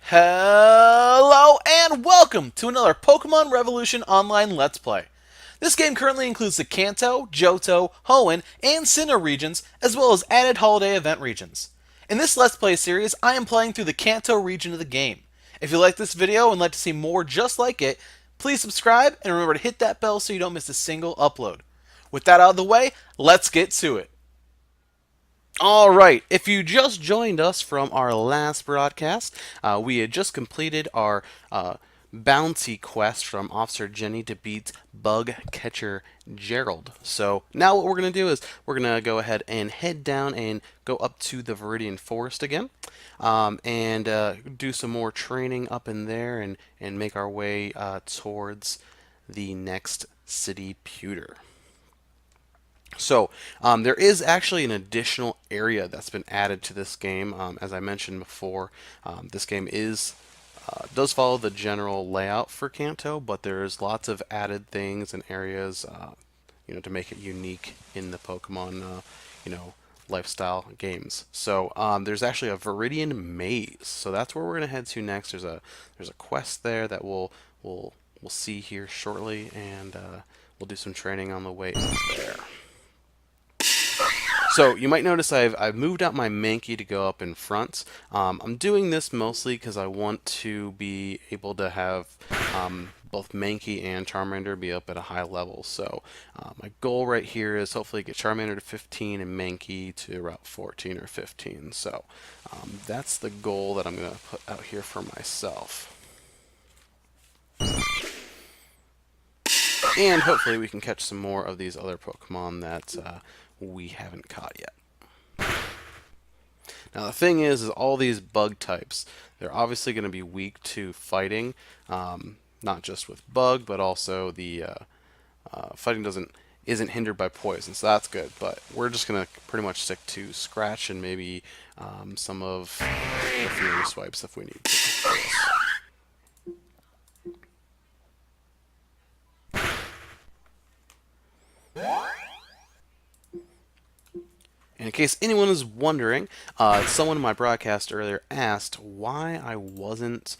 Hello and welcome to another Pokemon Revolution Online Let's Play. This game currently includes the Kanto, Johto, Hoenn, and Sinnoh regions, as well as added holiday event regions. In this Let's Play series, I am playing through the Kanto region of the game. If you like this video and like to see more just like it, please subscribe and remember to hit that bell so you don't miss a single upload. With that out of the way, let's get to it. Alright, if you just joined us from our last broadcast, we had just completed our bounty quest from Officer Jenny to beat Bug Catcher Gerald. So now what we're going to do is we're going to go ahead and head down and go up to the Viridian Forest again, and do some more training up in there and make our way towards the next city, Pewter. So there is actually an additional area that's been added to this game. As I mentioned before, this game does follow the general layout for Kanto, but there's lots of added things and areas, to make it unique in the Pokemon, lifestyle games. So there's actually a Viridian Maze. So that's where we're gonna head to next. There's a quest there that we'll see here shortly, and we'll do some training on the way up there. So you might notice I've moved out my Mankey to go up in front. I'm doing this mostly because I want to be able to have both Mankey and Charmander be up at a high level. So my goal right here is hopefully get Charmander to 15 and Mankey to about 14 or 15. So that's the goal that I'm going to put out here for myself. And hopefully we can catch some more of these other Pokemon that we haven't caught yet. Now the thing is all these bug types, they're obviously going to be weak to fighting, not just with bug, but also the fighting isn't hindered by poison, so that's good. But we're just going to pretty much stick to Scratch and maybe some of the Fury Swipes if we need to. In case anyone is wondering, someone in my broadcast earlier asked why I wasn't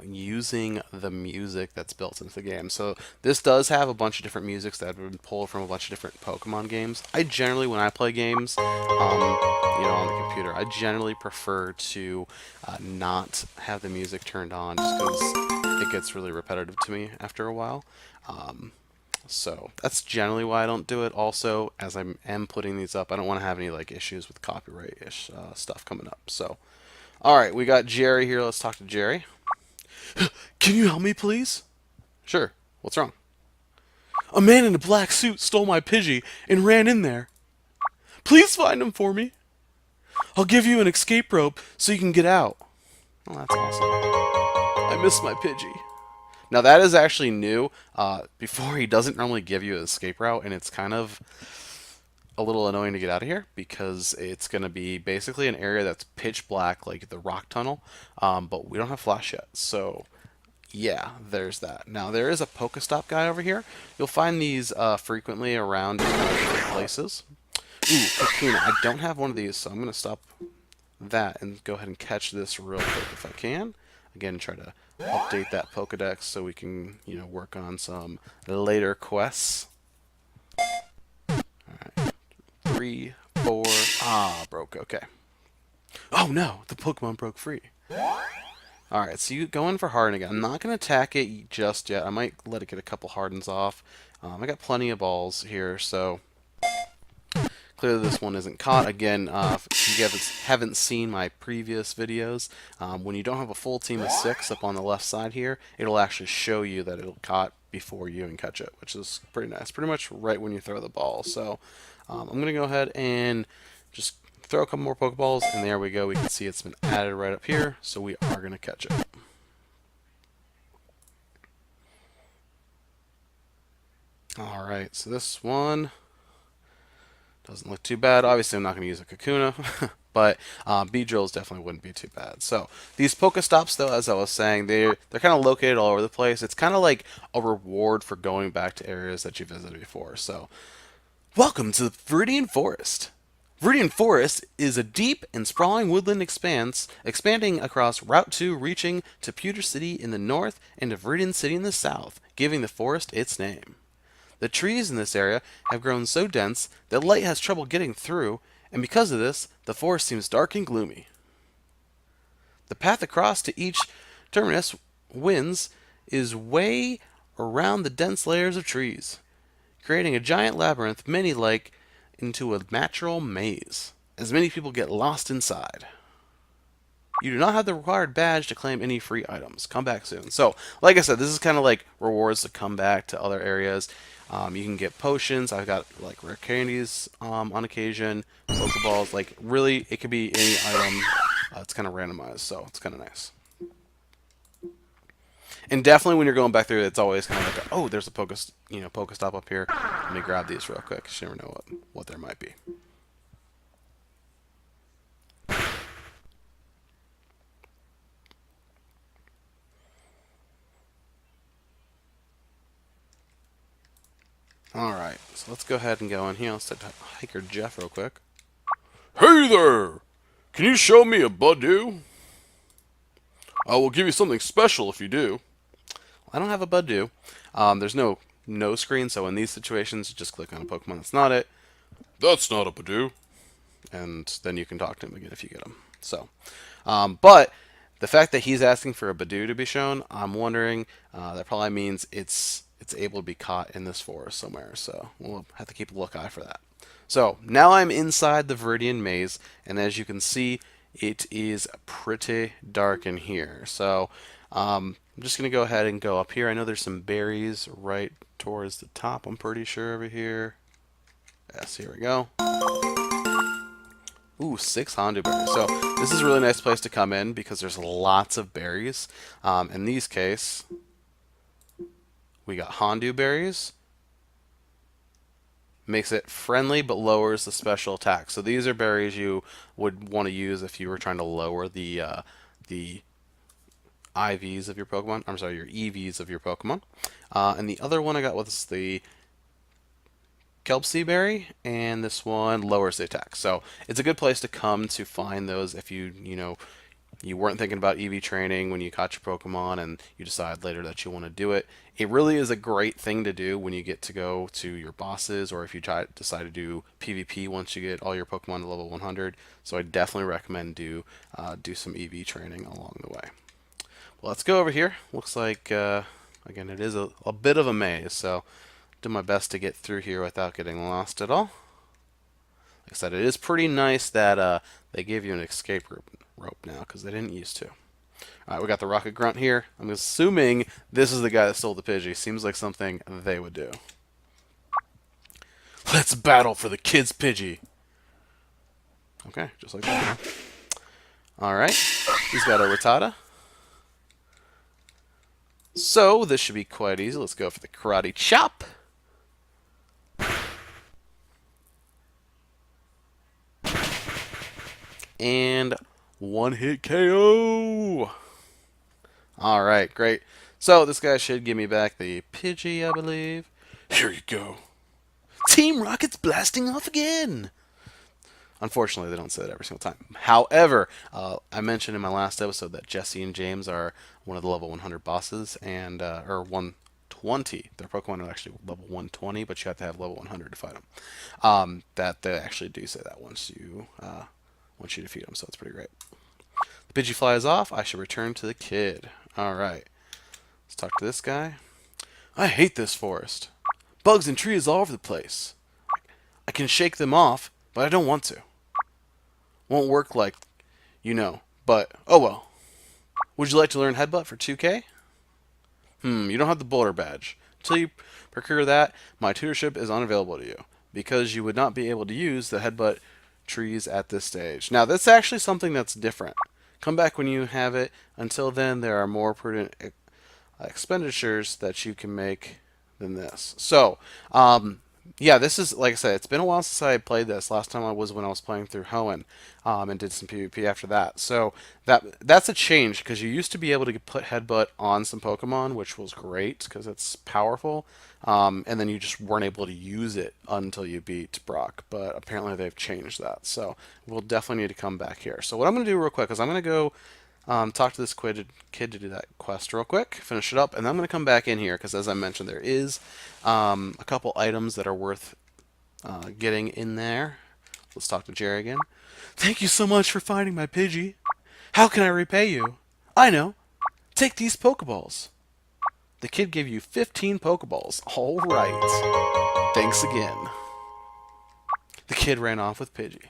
using the music that's built into the game. So this does have a bunch of different musics that have been pulled from a bunch of different Pokemon games. I generally, when I play games, on the computer, I generally prefer to not have the music turned on just because it gets really repetitive to me after a while. So that's generally why I don't do it. Also, as I am putting these up, I don't want to have any issues with copyright-ish stuff coming up. So, all right, we got Jerry here. Let's talk to Jerry. Can you help me, please? Sure. What's wrong? A man in a black suit stole my Pidgey and ran in there. Please find him for me. I'll give you an escape rope so you can get out. Oh, that's awesome. I miss my Pidgey. Now that is actually new. Before, he doesn't normally give you an escape route, and it's kind of a little annoying to get out of here because it's going to be basically an area that's pitch black, like the rock tunnel, but we don't have flash yet. So yeah, there's that. Now there is a Pokestop guy over here. You'll find these frequently around different places. Ooh, Kakuna. I don't have one of these, so I'm going to stop that and go ahead and catch this real quick if I can. Again, try to update that Pokedex so we can, work on some later quests. Alright. 3, 4. Broke. Okay. Oh no, the Pokemon broke free. Alright, so you go in for Harden again. I'm not going to attack it just yet. I might let it get a couple Hardens off. I got plenty of balls here, so clearly this one isn't caught. Again, if you haven't seen my previous videos, when you don't have a full team of 6 up on the left side here, it'll actually show you that it'll caught before you even catch it, which is pretty nice. Pretty much right when you throw the ball. So I'm going to go ahead and just throw a couple more Pokeballs, and there we go. We can see it's been added right up here, so we are going to catch it. Alright, so this one doesn't look too bad. Obviously, I'm not going to use a Kakuna, but Beedrills definitely wouldn't be too bad. So these Pokestops, though, as I was saying, they're kind of located all over the place. It's kind of like a reward for going back to areas that you visited before. So welcome to the Viridian Forest. Viridian Forest is a deep and sprawling woodland expanse expanding across Route 2, reaching to Pewter City in the north and to Viridian City in the south, giving the forest its name. The trees in this area have grown so dense that light has trouble getting through, and because of this, the forest seems dark and gloomy. The path across to each terminus winds is way around the dense layers of trees, creating a giant labyrinth many like into a natural maze, as many people get lost inside. You do not have the required badge to claim any free items. Come back soon. So, like I said, this is kind of like rewards to come back to other areas. You can get potions. I've got like rare candies on occasion, Pokeballs. Like really, it could be any item. It's kind of randomized, so it's kind of nice. And definitely when you're going back through, it's always kind of like, oh, there's a Pokestop up here. Let me grab these real quick. You never know what there might be. Alright, so let's go ahead and go in here. Let's take Hiker Jeff real quick. Hey there! Can you show me a Badoo? I will give you something special if you do. I don't have a Badoo. There's no screen, so in these situations, just click on a Pokemon that's not it. That's not a Badoo. And then you can talk to him again if you get him. So, but the fact that he's asking for a Badoo to be shown, I'm wondering, that probably means it's able to be caught in this forest somewhere. So we'll have to keep a lookout for that. So now I'm inside the Viridian Maze, and as you can see, it is pretty dark in here. So I'm just going to go ahead and go up here. I know there's some berries right towards the top, I'm pretty sure, over here. Yes, here we go. Ooh, 6 Hondu berries. So this is a really nice place to come in because there's lots of berries. In these case, we got Hondu berries. Makes it friendly but lowers the special attack. So these are berries you would want to use if you were trying to lower the IVs of your Pokemon. I'm sorry, your EVs of your Pokemon. And the other one I got was the Kelpsea berry, and this one lowers the attack. So it's a good place to come to find those if you weren't thinking about EV training when you caught your Pokemon and you decide later that you want to do it. It really is a great thing to do when you get to go to your bosses or if you decide to do PvP once you get all your Pokemon to level 100. So I definitely recommend do some EV training along the way. Well, let's go over here. Looks like, again, it is a bit of a maze, so do my best to get through here without getting lost at all. Like I said, it is pretty nice that they gave you an escape rope now, because they didn't used to. Alright, we got the Rocket Grunt here. I'm assuming this is the guy that stole the Pidgey. Seems like something they would do. Let's battle for the kid's Pidgey. Okay, just like that. Alright, he's got a Rattata. So, this should be quite easy. Let's go for the Karate Chop. And one hit KO. Alright, great. So this guy should give me back the Pidgey, I believe. Here you go. Team Rocket's blasting off again. Unfortunately, they don't say that every single time. However, I mentioned in my last episode that Jesse and James are one of the level 100 bosses, and or 120. Their Pokemon are actually level 120, but you have to have level 100 to fight them. That they actually do say that once you defeat them, so it's pretty great. The Pidgey flies off. I should return to the kid. Alright. Let's talk to this guy. I hate this forest. Bugs and trees all over the place. I can shake them off, but I don't want to. Won't work like, but oh well. Would you like to learn Headbutt for 2K? You don't have the Boulder Badge. Until you procure that, my tutorship is unavailable to you, because you would not be able to use the Headbutt trees at this stage. Now, that's actually something that's different. Come back when you have it. Until then, there are more prudent expenditures that you can make than this. So, Yeah, this is like I said. It's been a while since I played this. Last time I was when I was playing through Hoenn, and did some PvP after that. So that's a change because you used to be able to put headbutt on some Pokemon, which was great because it's powerful. And then you just weren't able to use it until you beat Brock. But apparently they've changed that. So we'll definitely need to come back here. So what I'm going to do real quick is I'm going to go talk to this kid to do that quest real quick, finish it up, and then I'm going to come back in here because, as I mentioned, there is a couple items that are worth getting in there. Let's talk to Jerry again. Thank you so much for finding my Pidgey. How can I repay you? I know. Take these Pokeballs. The kid gave you 15 Pokeballs. All right. Thanks again. The kid ran off with Pidgey.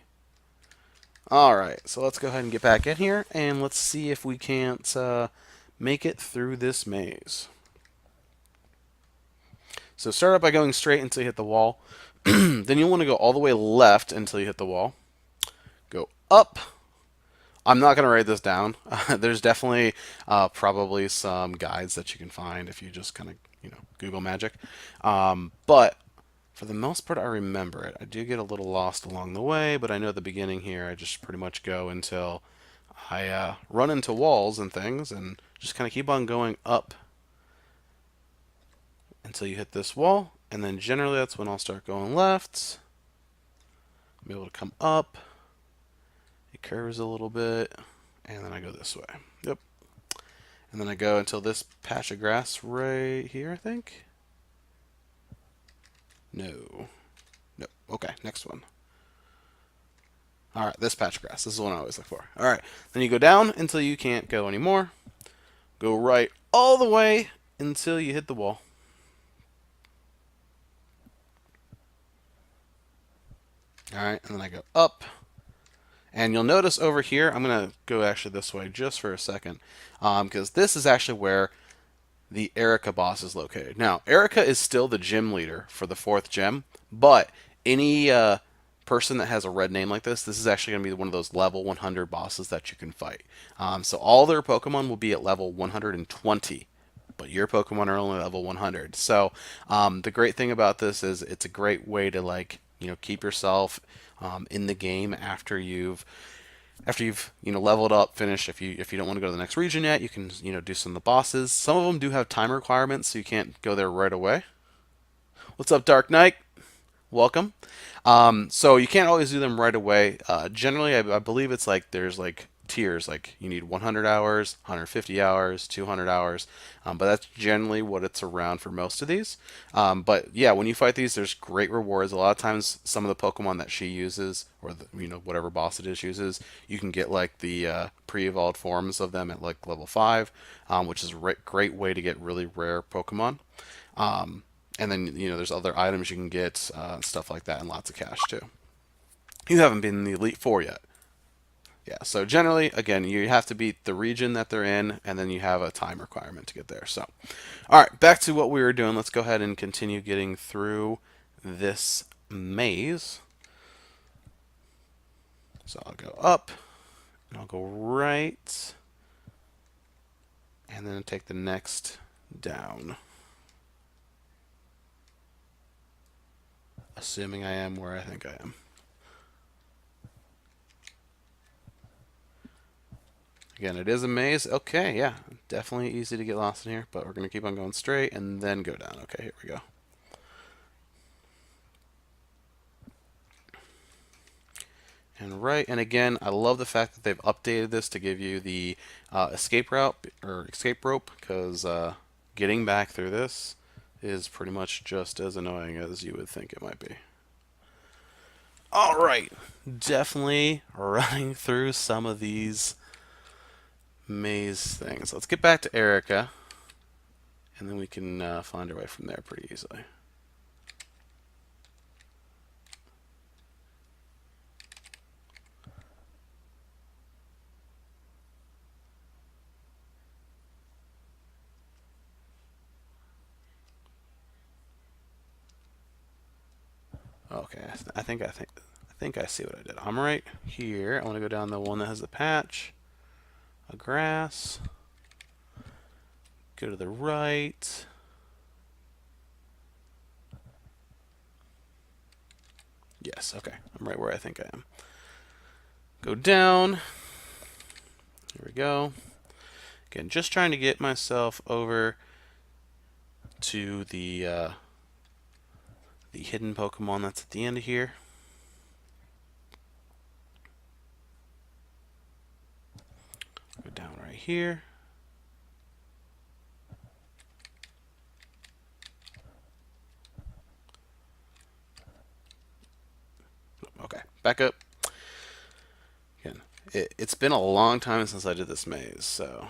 All right, so let's go ahead and get back in here, and let's see if we can't make it through this maze. So start out by going straight until you hit the wall. Then you'll want to go all the way left until you hit the wall. Go up. I'm not going to write this down. There's definitely probably some guides that you can find if you just kind of, Google magic. But for the most part, I remember it. I do get a little lost along the way, but I know at the beginning here, I just pretty much go until I run into walls and things and just kind of keep on going up until you hit this wall. And then generally that's when I'll start going left. I'll be able to come up. It curves a little bit. And then I go this way. Yep. And then I go until this patch of grass right here, I think. No. No. Okay, next one. Alright, this patch of grass. This is the one I always look for. Alright, then you go down until you can't go anymore. Go right all the way until you hit the wall. Alright, and then I go up. And you'll notice over here, I'm going to go actually this way just for a second. Because this is actually where the Erica boss is located. Now, Erica is still the gym leader for the 4th gym, but any person that has a red name like this is actually going to be one of those level 100 bosses that you can fight. So all their Pokemon will be at level 120, but your Pokemon are only level 100. So the great thing about this is it's a great way to keep yourself in the game after you've leveled up, finished. If you don't want to go to the next region yet, you can do some of the bosses. Some of them do have time requirements, so you can't go there right away. What's up, Dark Knight? Welcome. So you can't always do them right away. Generally, I believe it's like there's like tiers. Like you need 100 hours, 150 hours, 200 hours. But that's generally what it's around for most of these. But yeah, when you fight these, there's great rewards. A lot of times, some of the Pokemon that she uses, or whatever boss it is uses, you can get like the pre-evolved forms of them at like level 5, which is a great way to get really rare Pokemon. And then there's other items you can get, stuff like that, and lots of cash too. You haven't been in the Elite Four yet. Yeah, so generally, again, you have to beat the region that they're in, and then you have a time requirement to get there. So, all right, back to what we were doing. Let's go ahead and continue getting through this maze. So I'll go up, and I'll go right, and then take the next down. Assuming I am where I think I am. Again, it is a maze. Okay, yeah, definitely easy to get lost in here, but we're going to keep on going straight and then go down. Okay, here we go. And right, and again, I love the fact that they've updated this to give you the escape route, or escape rope, because getting back through this is pretty much just as annoying as you would think it might be. Alright, definitely running through some of these maze things. Let's get back to Erica, and then we can find our way from there pretty easily. Okay, I think I see what I did. I'm right here. I want to go down the one that has the patch, a grass. Go to the right. Yes, okay. I'm right where I think I am. Go down. Here we go. Again, just trying to get myself over to the hidden Pokemon that's at the end of here. Go down right here. Okay, back up. Again, it's been a long time since I did this maze, so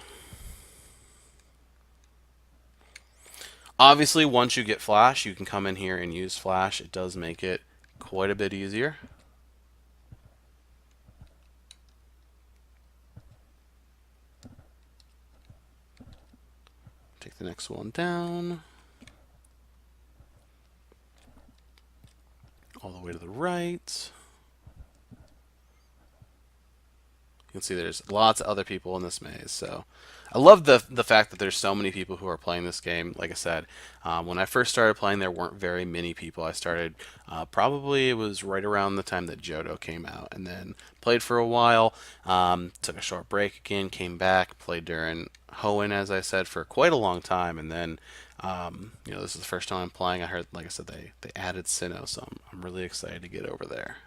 obviously once you get Flash, you can come in here and use Flash. It does make it quite a bit easier. Take the next one down. All the way to the right. You can see there's lots of other people in this maze. So I love the fact that there's so many people who are playing this game. Like I said, when I first started playing, there weren't very many people. I started probably it was right around the time that Johto came out, and then played for a while. Took a short break again, came back, played during Hoenn, as I said, for quite a long time, and then this is the first time I'm playing. I heard, like I said, they added Sinnoh, so I'm really excited to get over there.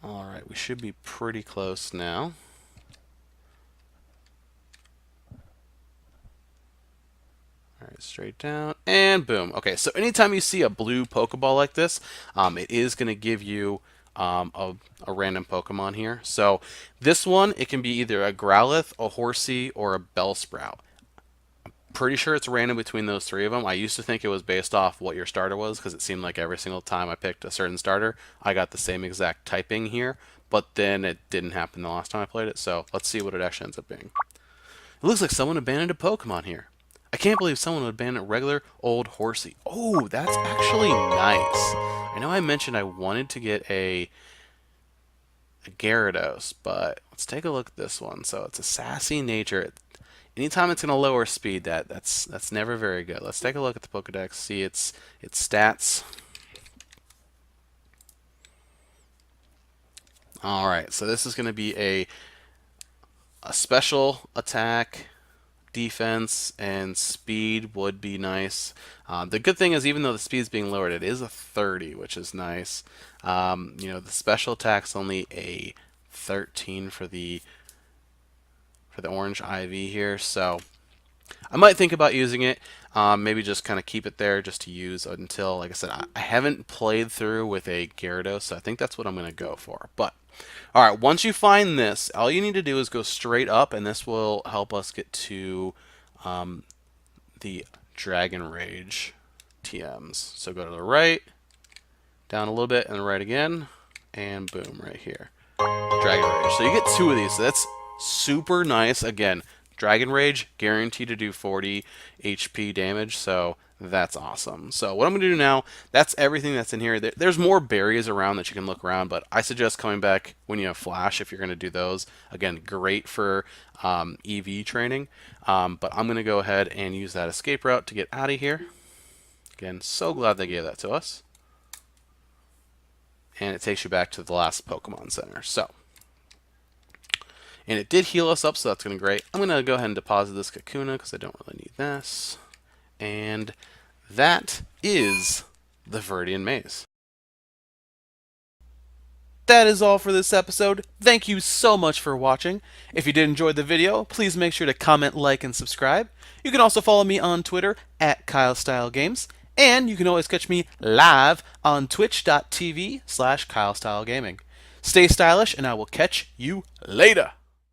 Alright, we should be pretty close now. Alright, straight down, and boom. Okay, so anytime you see a blue Pokeball like this, it is going to give you a random Pokemon here. So this one, it can be either a Growlithe, a Horsey, or a Bellsprout. Pretty sure it's random between those three of them. I used to think it was based off what your starter was, because it seemed like every single time I picked a certain starter, I got the same exact typing here, but then it didn't happen the last time I played it, so let's see what it actually ends up being. It looks like someone abandoned a Pokemon here. I can't believe someone would abandon a regular old Horsey. Oh, that's actually nice. I know I mentioned I wanted to get a Gyarados, but let's take a look at this one. So it's a sassy nature. Anytime it's going to lower speed, that's never very good. Let's take a look at the Pokedex, see its stats. All right, so this is going to be a special attack, defense, and speed would be nice. The good thing is, even though the speed is being lowered, it is a 30, which is nice. The special attack's only a 13 for the orange IV here, so I might think about using it. Maybe just kind of keep it there just to use until, like I said, I haven't played through with a Gyarados, so I think that's what I'm going to go for. But, alright, once you find this, all you need to do is go straight up, and this will help us get to the Dragon Rage TMs. So go to the right, down a little bit, and right again, and boom, right here. Dragon Rage. So you get two of these, so that's super nice. Again, Dragon Rage, guaranteed to do 40 HP damage, so that's awesome. So what I'm going to do now, that's everything that's in here. There's more berries around that you can look around, but I suggest coming back when you have Flash if you're going to do those. Again, great for EV training, but I'm going to go ahead and use that escape route to get out of here. Again, so glad they gave that to us. And it takes you back to the last Pokemon Center. So, and it did heal us up, so that's going to be great. I'm going to go ahead and deposit this Kakuna because I don't really need this. And that is the Viridian Maze. That is all for this episode. Thank you so much for watching. If you did enjoy the video, please make sure to comment, like, and subscribe. You can also follow me on Twitter at KyleStyleGames. And you can always catch me live on twitch.tv/KyleStyleGaming. Stay stylish, and I will catch you later.